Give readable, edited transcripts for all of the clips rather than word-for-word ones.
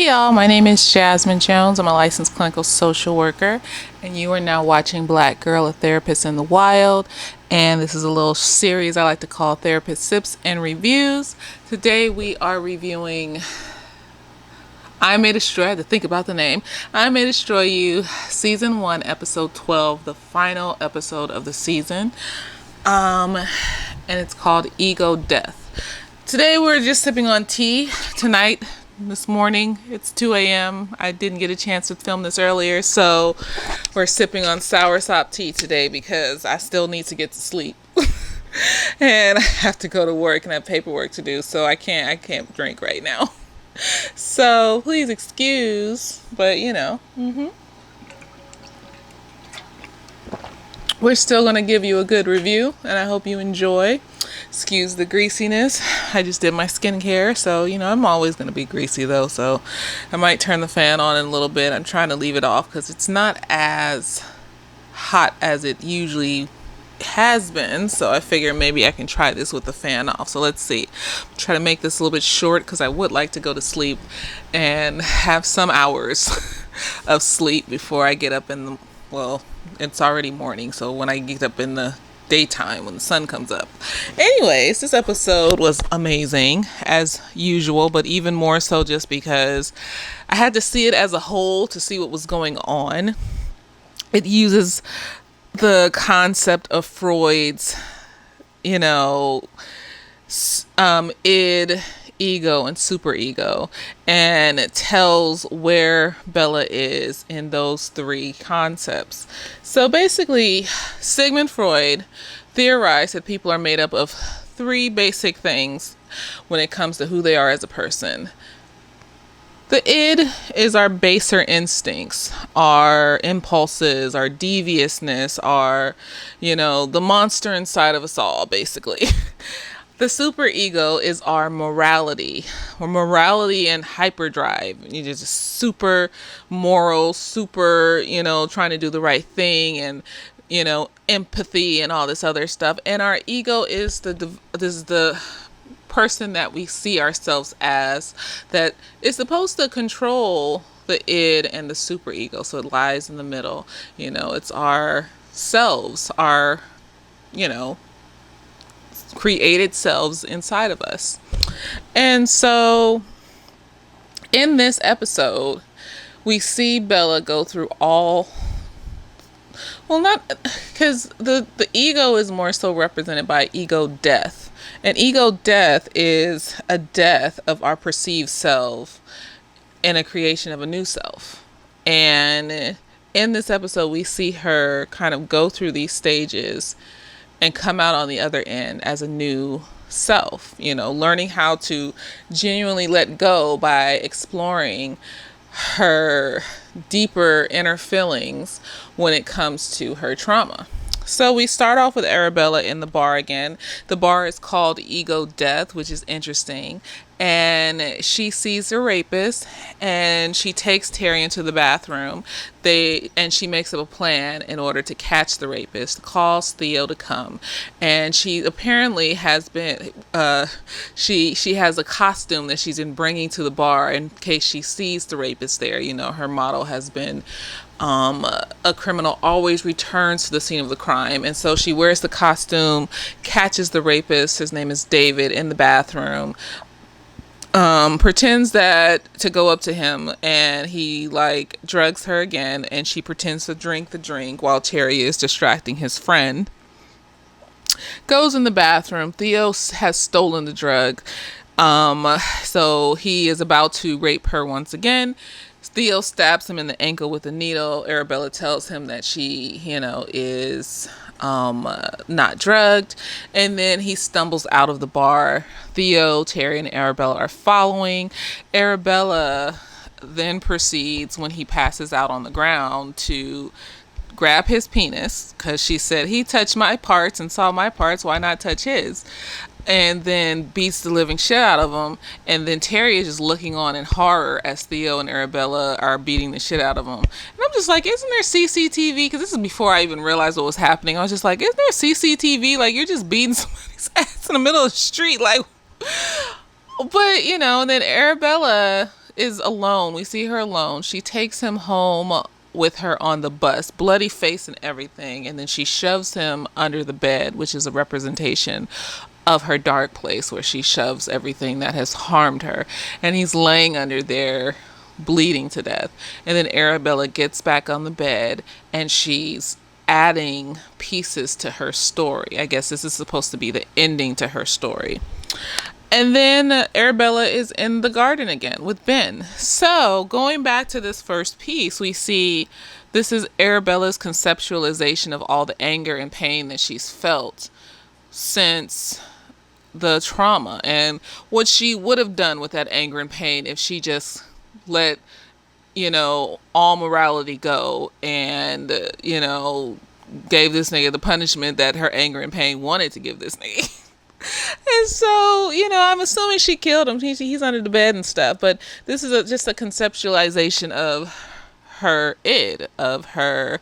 Hey y'all, my name is Jasmine Jones. I'm a licensed clinical social worker, and you are now watching Black Girl, a Therapist in the Wild. And this is a little series I like to call Therapist Sips and Reviews. Today we are reviewing I May Destroy, I had to think about the name. I May Destroy You, Season 1, Episode 12, the final episode of the season. And it's called Ego Death. Today we're just sipping on tea. Tonight, this morning, it's 2 a.m. I didn't get a chance to film this earlier, so we're sipping on soursop tea today because I still need to get to sleep. And I have to go to work and have paperwork to do, so I can't drink right now. So please excuse, but we're still going to give you a good review, and I hope you enjoy. Excuse the greasiness. I just did my skincare, so I'm always going to be greasy though, so I might turn the fan on in a little bit. I'm trying to leave it off because it's not as hot as it usually has been, so I figure maybe I can try this with the fan off. So let's see. Try to make this a little bit short because I would like to go to sleep and have some hours of sleep before I get up it's already morning, so when I get up in the daytime when the sun comes up. Anyways, this episode was amazing as usual, but even more so just because I had to see it as a whole to see what was going on. It uses the concept of Freud's, id, ego, and superego, and it tells where Bella is in those three concepts. So basically, Sigmund Freud theorized that people are made up of three basic things when it comes to who they are as a person. The id is our baser instincts, our impulses, our deviousness, our, the monster inside of us all, basically. The superego is our morality, or morality and hyperdrive. You're just super moral, super, trying to do the right thing, and, empathy and all this other stuff. And our ego is the person that we see ourselves as, that is supposed to control the id and the superego. So it lies in the middle. It's our selves, our, created selves inside of us. And so in this episode, we see Bella go through not because the ego is more so represented by ego death. And ego death is a death of our perceived self and a creation of a new self. And in this episode, we see her kind of go through these stages and come out on the other end as a new self, learning how to genuinely let go by exploring her deeper inner feelings when it comes to her trauma. So we start off with Arabella in the bar again. The bar is called Ego Death, which is interesting. And she sees a rapist, and she takes Terry into the bathroom. And she makes up a plan in order to catch the rapist, calls Theo to come. And she apparently has been, she has a costume that she's been bringing to the bar in case she sees the rapist there. Her motto has been, a criminal always returns to the scene of the crime. And so she wears the costume, catches the rapist, his name is David, in the bathroom, pretends that to go up to him, and he drugs her again, and she pretends to drink the drink while Terry is distracting his friend. Goes in the bathroom. Theo has stolen the drug. So he is about to rape her once again. Theo stabs him in the ankle with a needle. Arabella tells him that she, is not drugged. And then he stumbles out of the bar. Theo, Terry, and Arabella are following. Arabella then proceeds, when he passes out on the ground, to grab his penis, because she said, he touched my parts and saw my parts, why not touch his? And then beats the living shit out of him. And then Terry is just looking on in horror as Theo and Arabella are beating the shit out of him. And I'm just like, isn't there CCTV? Because this is before I even realized what was happening. I was just like, isn't there CCTV? You're just beating somebody's ass in the middle of the street. But, and then Arabella is alone. We see her alone. She takes him home with her on the bus, bloody face and everything, and then she shoves him under the bed, which is a representation of her dark place where she shoves everything that has harmed her. And he's laying under there bleeding to death. And then Arabella gets back on the bed and she's adding pieces to her story. I guess this is supposed to be the ending to her story. And then Arabella is in the garden again with Ben. So going back to this first piece, we see this is Arabella's conceptualization of all the anger and pain that she's felt since the trauma and what she would have done with that anger and pain if she just let, all morality go and, gave this nigga the punishment that her anger and pain wanted to give this nigga. And so, I'm assuming she killed him. He's under the bed and stuff. But this is just a conceptualization of her of her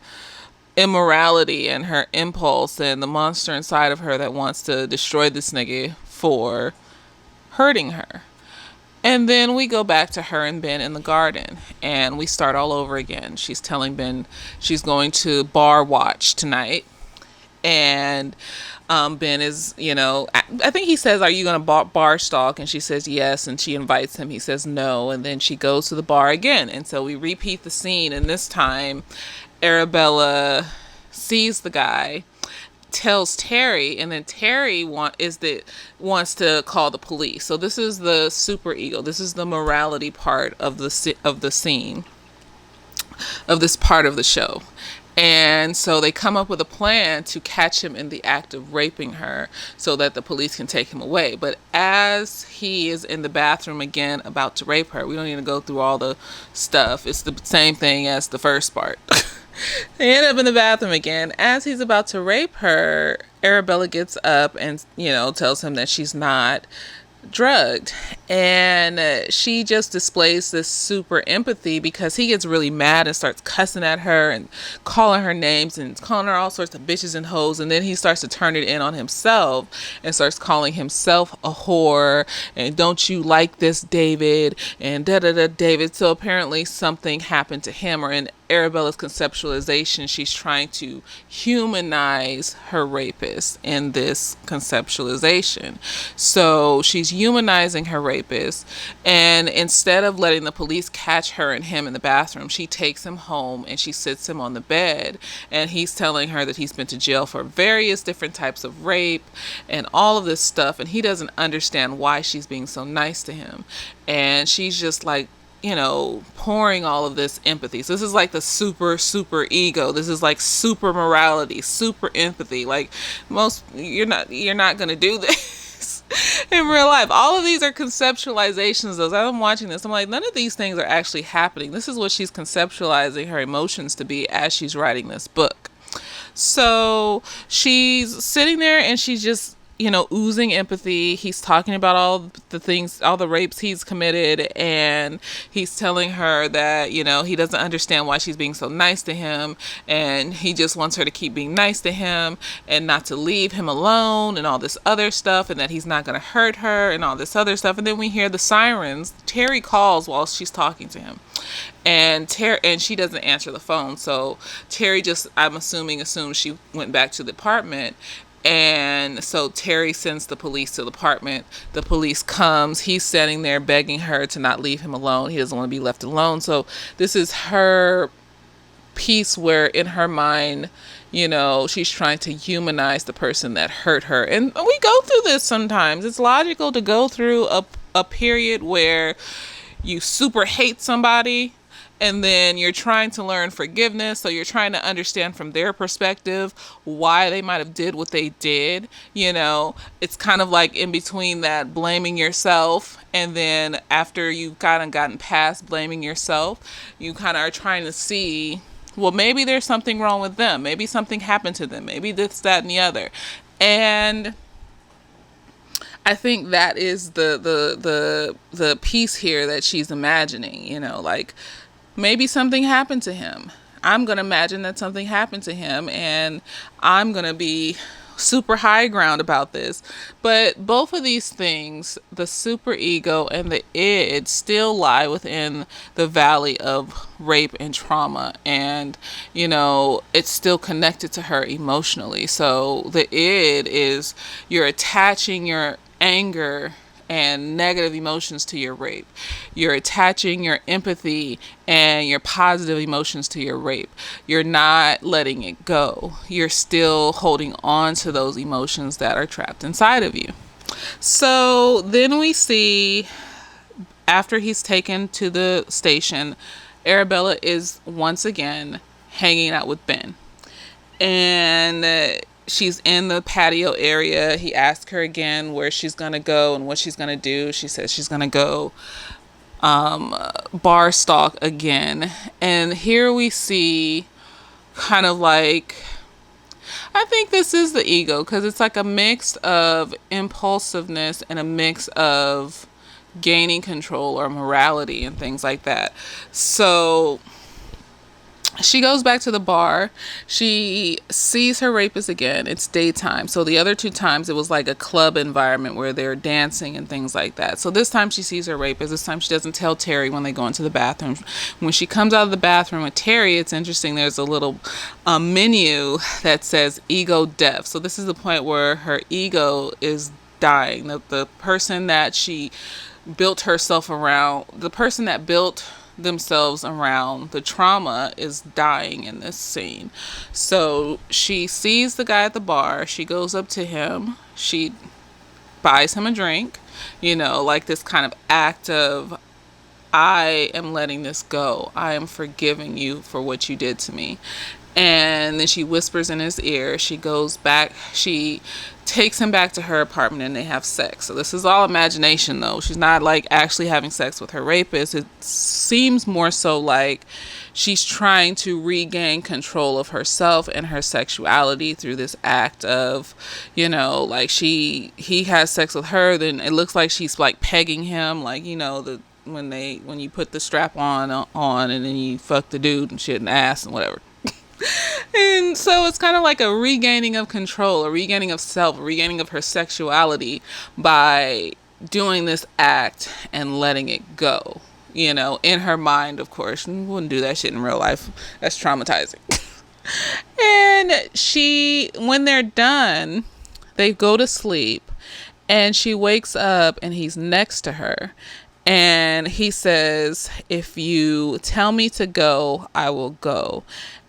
immorality and her impulse and the monster inside of her that wants to destroy this nigga for hurting her. And then we go back to her and Ben in the garden and we start all over again. She's telling Ben she's going to bar watch tonight. And Ben is, I think he says, are you going to bar stalk? And she says yes. And she invites him. He says no. And then she goes to the bar again. And so we repeat the scene. And this time Arabella sees the guy, tells Terry, and then Terry wants to call the police. So this is the super ego. This is the morality part of the scene, of this part of the show. And so they come up with a plan to catch him in the act of raping her so that the police can take him away. But as he is in the bathroom again about to rape her, we don't need to go through all the stuff. It's the same thing as the first part. They end up in the bathroom again. As he's about to rape her, Arabella gets up and, tells him that she's not drugged. And she just displays this super empathy because he gets really mad and starts cussing at her and calling her names and calling her all sorts of bitches and hoes. And then he starts to turn it in on himself and starts calling himself a whore and don't you like this, David, and da-da-da, David. So apparently something happened to him, or in Arabella's conceptualization, she's trying to humanize her rapist in this conceptualization. So she's humanizing her rapist, and instead of letting the police catch her and him in the bathroom, she takes him home and she sits him on the bed, and he's telling her that he's been to jail for various different types of rape and all of this stuff, and he doesn't understand why she's being so nice to him. And she's just like, pouring all of this empathy. So this is like the super, super ego. This is like super morality, super empathy. Like you're not going to do this in real life. All of these are conceptualizations. As I'm watching this, I'm like, none of these things are actually happening. This is what she's conceptualizing her emotions to be as she's writing this book. So she's sitting there and she's just, oozing empathy. He's talking about all the things, all the rapes he's committed, and he's telling her that, he doesn't understand why she's being so nice to him, and he just wants her to keep being nice to him and not to leave him alone and all this other stuff, and that he's not going to hurt her and all this other stuff. And then we hear the sirens. Terry calls while she's talking to him. And she doesn't answer the phone. So Terry just, I'm assuming, assumes she went back to the apartment. And so Terry sends the police to the apartment. The police comes. He's standing there begging her to not leave him alone. He doesn't want to be left alone. So this is her piece where in her mind, she's trying to humanize the person that hurt her. And we go through this sometimes. It's logical to go through a period where you super hate somebody, and then you're trying to learn forgiveness. So you're trying to understand from their perspective why they might have did what they did. It's kind of like in between that blaming yourself, and then after you've kind of gotten past blaming yourself, you kind of are trying to see, well, maybe there's something wrong with them. Maybe something happened to them. Maybe this, that, and the other. And I think that is the piece here that she's imagining, like maybe something happened to him. I'm going to imagine that something happened to him, and I'm going to be super high ground about this. But both of these things, the super ego and the id, still lie within the valley of rape and trauma. And, it's still connected to her emotionally. So the id is, you're attaching your anger and negative emotions to your rape. You're attaching your empathy and your positive emotions to your rape. You're not letting it go. You're still holding on to those emotions that are trapped inside of you. So then we see, after he's taken to the station, Arabella is once again hanging out with Ben. And she's in the patio area. He asks her again where she's going to go and what she's going to do. She says she's going to go bar stalk again. And here we see kind of like, I think this is the ego, because it's like a mix of impulsiveness and a mix of gaining control or morality and things like that. So she goes back to the bar. She sees her rapist again. It's daytime. So the other two times it was like a club environment where they're dancing and things like that. So this time she sees her rapist. This time she doesn't tell Terry when they go into the bathroom. When she comes out of the bathroom with Terry, it's interesting. There's a little menu that says ego death. So this is the point where her ego is dying. The person that she built herself around, the person that built themselves around the trauma, is dying in this scene. So she sees the guy at the bar. She goes up to him. She buys him a drink, like this kind of act of, I am letting this go. I am forgiving you for what you did to me. And then she whispers in his ear. She goes back. She takes him back to her apartment and they have sex. So this is all imagination, though. She's not like actually having sex with her rapist. It seems more so like she's trying to regain control of herself and her sexuality through this act of, like he has sex with her. Then it looks like she's like pegging him, like, when you put the strap on and then you fuck the dude and shit and ass and whatever. And so it's kind of like a regaining of control, a regaining of self, a regaining of her sexuality by doing this act and letting it go, in her mind, of course. You wouldn't do that shit in real life. That's traumatizing. And when they're done, they go to sleep and she wakes up and he's next to her. And he says, if you tell me to go, I will go.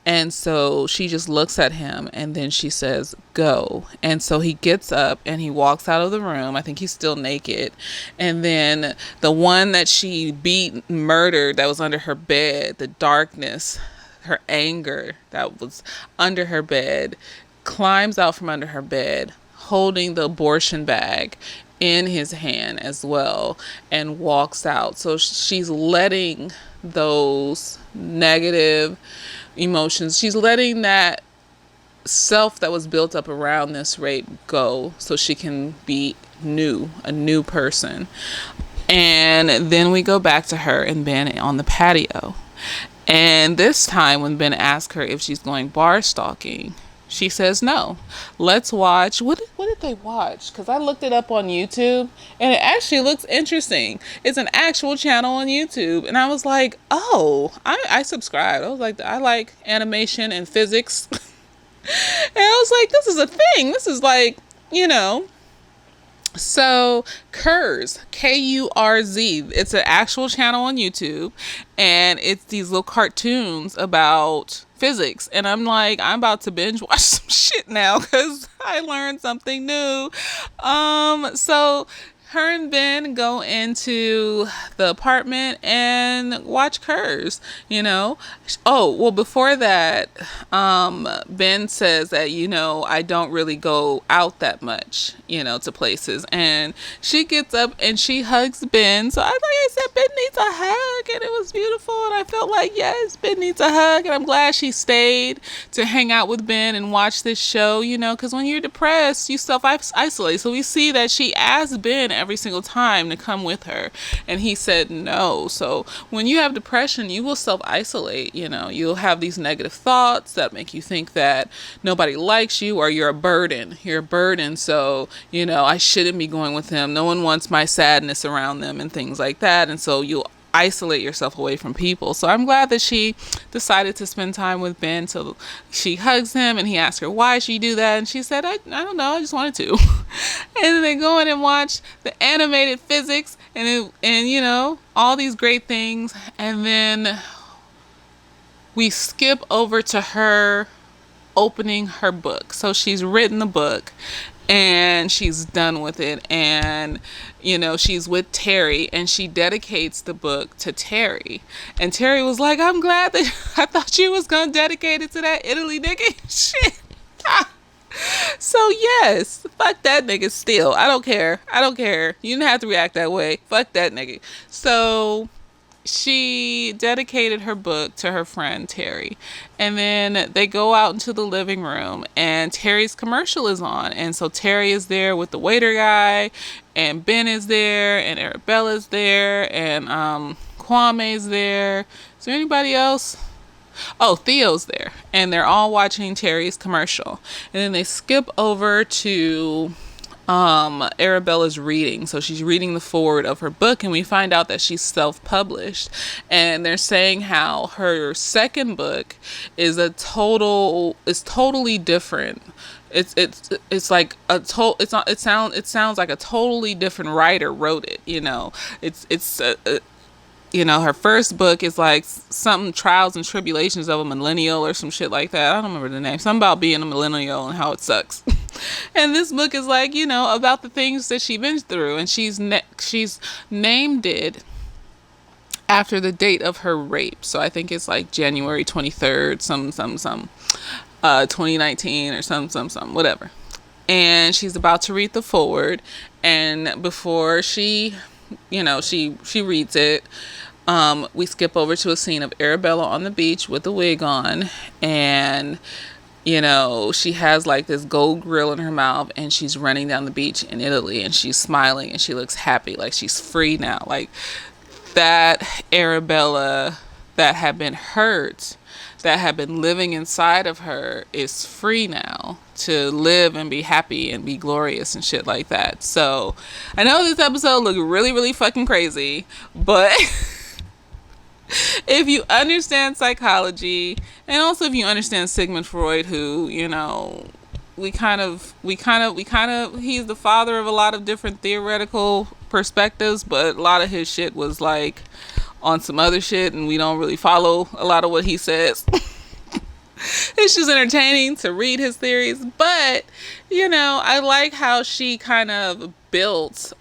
And so she just looks at him and then she says, go. And so he gets up and he walks out of the room. I think he's still naked. And then the one that she beat, murdered, that was under her bed, the darkness, her anger that was under her bed, climbs out from under her bed, holding the abortion bag in his hand as well, and walks out. So she's letting those negative emotions, she's letting that self that was built up around this rape go so she can be a new person. And then we go back to her and Ben on the patio. And this time when Ben asks her if she's going bar stalking, she says no. Let's watch. What did they watch? Because I looked it up on YouTube and it actually looks interesting. It's an actual channel on YouTube. And I was like, oh, I subscribed. I was like, I like animation and physics. And I was like, this is a thing. This is like, So Kurz, Kurz, it's an actual channel on YouTube, and it's these little cartoons about physics. And I'm like, I'm about to binge watch some shit now because I learned something new. So her and Ben go into the apartment and watch Kurz, Oh, well, before that, Ben says that, I don't really go out that much, to places. And she gets up and she hugs Ben. So I said, Ben needs a hug. And it was beautiful. And I felt like, yes, Ben needs a hug. And I'm glad she stayed to hang out with Ben and watch this show, because when you're depressed, you self-isolate. So we see that she asked Ben every single time to come with her. And he said no. So when you have depression, you will self-isolate. You'll have these negative thoughts that make you think that nobody likes you, or you're a burden. So, I shouldn't be going with him. No one wants my sadness around them and things like that. And so you'll isolate yourself away from people. So I'm glad that she decided to spend time with Ben. So she hugs him, and he asks her why she do that, and she said, I don't know, I just wanted to. And then they go in and watch the animated physics and all these great things. And then we skip over to her opening her book. So she's written the book and she's done with it, and she's with Terry, and she dedicates the book to Terry. And Terry was like, I'm glad that I thought you was gonna dedicate it to that Italy nigga. Shit. So yes, fuck that nigga still. I don't care. You didn't have to react that way. Fuck that nigga. So she dedicated her book to her friend Terry, and then they go out into the living room, and Terry's commercial is on. And so Terry is there with the waiter guy, and Ben is there, and Arabella's there, and Kwame's there. Is there anybody else? Oh, Theo's there, and they're all watching Terry's commercial. And then they skip over to Arabella's reading. So she's reading the foreword of her book, and we find out that she's self-published, and they're saying how her second book is totally different. It's like it sounds like a totally different writer wrote it. Her first book is like something trials and tribulations of a millennial or some shit like that. I don't remember the name. Something about being a millennial and how it sucks. And this book is like, about the things that she's been through. And she's named it after the date of her rape. So I think it's like January 23rd, 2019 or some, whatever. And she's about to read the foreword. And before she reads it, we skip over to a scene of Arabella on the beach with a wig on, and she has like this gold grill in her mouth, and she's running down the beach in Italy, and she's smiling, and she looks happy, like she's free now. Like that Arabella that had been hurt, that had been living inside of her, is free now to live and be happy and be glorious and shit like that. So I know this episode looked really, really fucking crazy, but if you understand psychology, and also if you understand Sigmund Freud, who, he's the father of a lot of different theoretical perspectives, but a lot of his shit was like on some other shit, and we don't really follow a lot of what he says. It's just entertaining to read his theories, but I like how she kind of built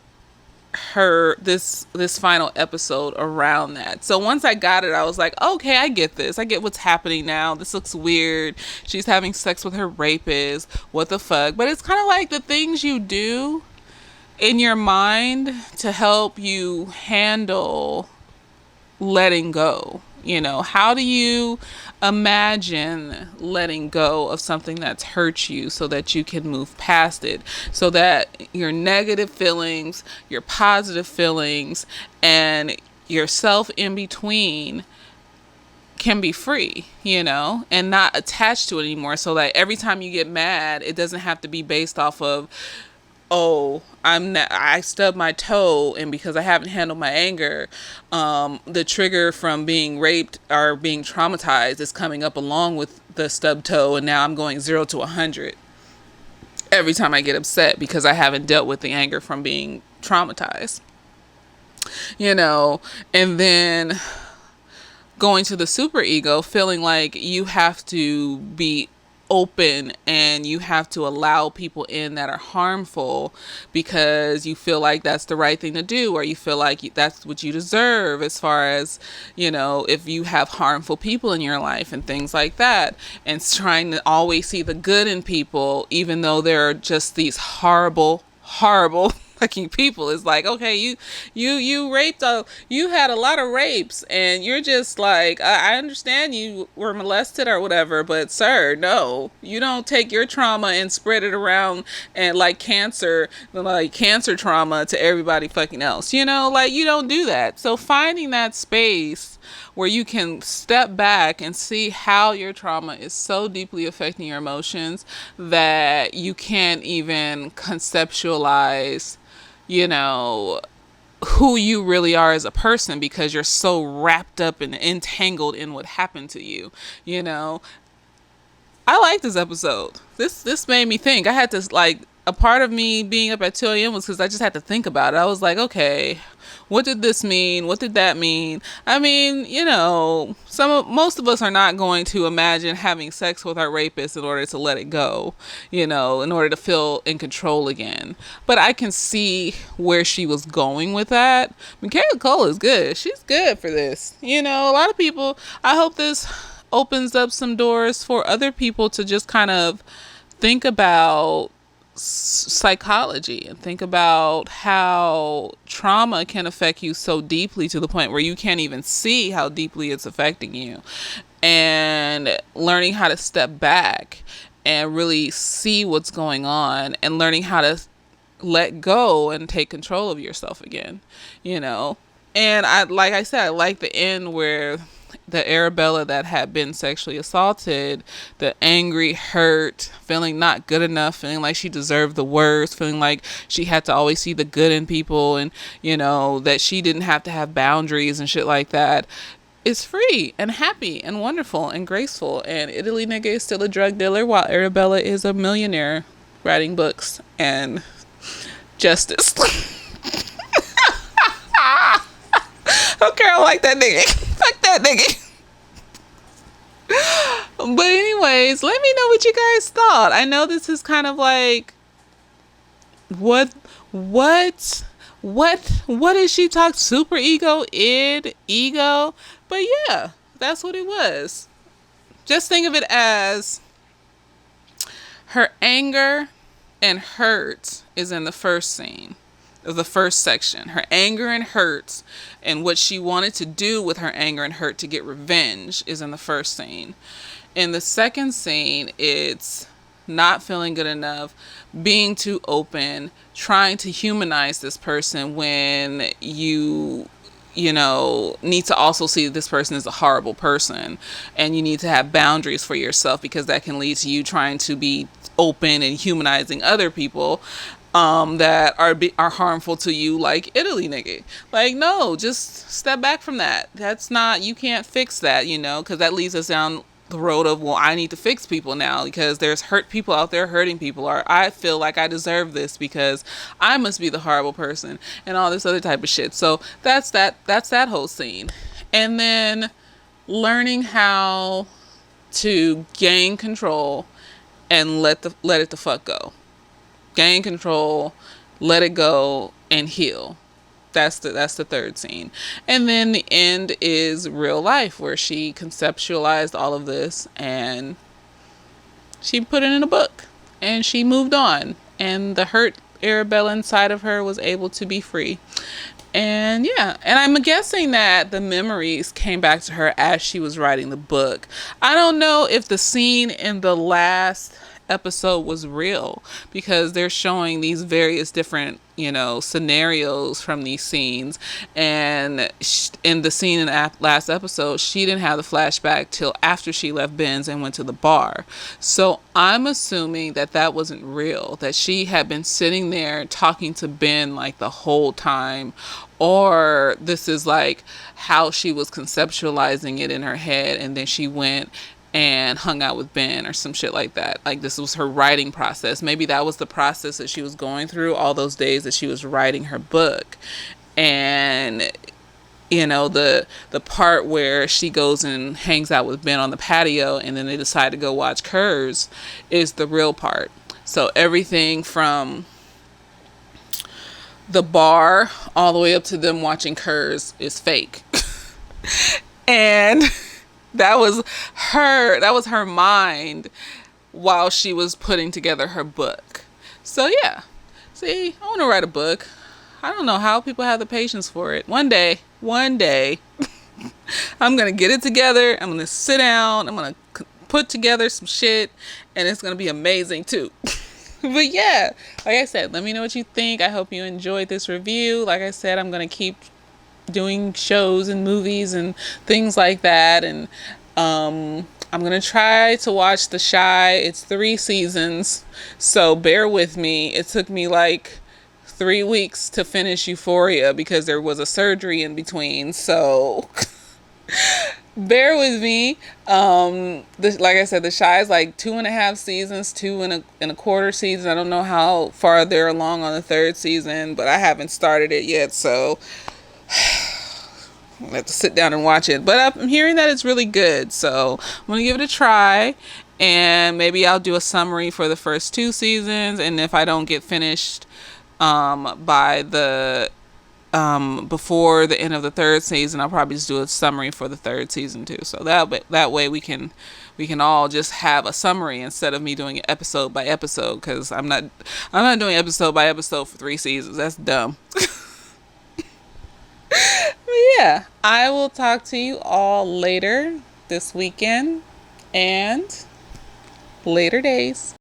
this final episode around that. So once I got it, I was like, okay, I get this. I get what's happening now. This looks weird. She's having sex with her rapist. What the fuck? But it's kind of like the things you do in your mind to help you handle letting go. How do you imagine letting go of something that's hurt you so that you can move past it, so that your negative feelings, your positive feelings, and yourself in between can be free, and not attached to it anymore, so that every time you get mad, it doesn't have to be based off of, I stubbed my toe, and because I haven't handled my anger, the trigger from being raped or being traumatized is coming up along with the stubbed toe, and now I'm going 0 to 100 every time I get upset because I haven't dealt with the anger from being traumatized. And then going to the superego, feeling like you have to be open and you have to allow people in that are harmful because you feel like that's the right thing to do, or you feel like that's what you deserve, as far as if you have harmful people in your life and things like that, and trying to always see the good in people even though they're just these horrible fucking people. It's like, okay, you raped you had a lot of rapes, and you're just like, I understand you were molested or whatever, but sir, no, you don't take your trauma and spread it around and like cancer trauma to everybody fucking else. Like, you don't do that. So finding that space where you can step back and see how your trauma is so deeply affecting your emotions that you can't even conceptualize, who you really are as a person, because you're so wrapped up and entangled in what happened to you. you know I like this episode. This made me think. I had to, like, a part of me being up at 2 a.m. was because I just had to think about it. I was like, okay, what did this mean? What did that mean? I mean, most of us are not going to imagine having sex with our rapist in order to let it go, in order to feel in control again. But I can see where she was going with that. Michaela Cole is good. She's good for this. A lot of people, I hope this opens up some doors for other people to just kind of think about psychology and think about how trauma can affect you so deeply to the point where you can't even see how deeply it's affecting you, and learning how to step back and really see what's going on, and learning how to let go and take control of yourself again. And like I said, I like the end where the Arabella that had been sexually assaulted, the angry, hurt, feeling not good enough, feeling like she deserved the worst, feeling like she had to always see the good in people, and, that she didn't have to have boundaries and shit like that, is free and happy and wonderful and graceful. And Italy nigga is still a drug dealer while Arabella is a millionaire writing books and justice. Okay, I like that nigga. Fuck that nigga. But anyways, let me know what you guys thought. I know this is kind of like, what is she talk? Super ego, ego. But yeah, that's what it was. Just think of it as her anger and hurt is in the first scene of the first section. Her anger and hurt, and what she wanted to do with her anger and hurt to get revenge, is in the first scene. In the second scene, it's not feeling good enough, being too open, trying to humanize this person when you need to also see that this person is a horrible person, and you need to have boundaries for yourself, because that can lead to you trying to be open and humanizing other people that are harmful to you, like Italy nigga. Like, no, just step back from that. That's not, you can't fix that, because that leads us down the road of, well, I need to fix people now because there's hurt people out there hurting people, or I feel like I deserve this because I must be the horrible person, and all this other type of shit. So that's that whole scene. And then learning how to gain control and let it the fuck go. Gain control, let it go, and heal. That's the third scene. And then the end is real life, where she conceptualized all of this and she put it in a book and she moved on, and the hurt Arabella inside of her was able to be free. And yeah, and I'm guessing that the memories came back to her as she was writing the book. I don't know if the scene in the last episode was real, because they're showing these various different scenarios from these scenes, and in the scene in the last episode, she didn't have the flashback till after she left Ben's and went to the bar. So I'm assuming that wasn't real, that she had been sitting there talking to Ben like the whole time, or this is like how she was conceptualizing it in her head, and then she went and hung out with Ben or some shit like that. Like, this was her writing process. Maybe that was the process that she was going through all those days that she was writing her book. And the part where she goes and hangs out with Ben on the patio, and then they decide to go watch Curves, is the real part. So everything from the bar all the way up to them watching Curves is fake. And that was her mind while she was putting together her book. So yeah. See, I want to write a book. I don't know how people have the patience for it. One day, I'm going to get it together. I'm going to sit down. I'm going to put together some shit, and it's going to be amazing too. But yeah, like I said, let me know what you think. I hope you enjoyed this review. Like I said, I'm going to keep doing shows and movies and things like that. And I'm going to try to watch The Chi. It's 3 seasons, so bear with me. It took me like 3 weeks to finish Euphoria because there was a surgery in between. So bear with me. Like I said, The Chi is like 2.5 seasons, 2.25 seasons. I don't know how far they're along on the 3rd season, but I haven't started it yet, so I have to sit down and watch it. But I'm hearing that it's really good, so I'm gonna give it a try, and maybe I'll do a summary for the first 2 seasons, and if I don't get finished by the before the end of the 3rd season, I'll probably just do a summary for the 3rd season too. So that way we can all just have a summary instead of me doing it episode by episode, because I'm not doing episode by episode for 3 seasons. That's dumb. But yeah, I will talk to you all later this weekend and later days.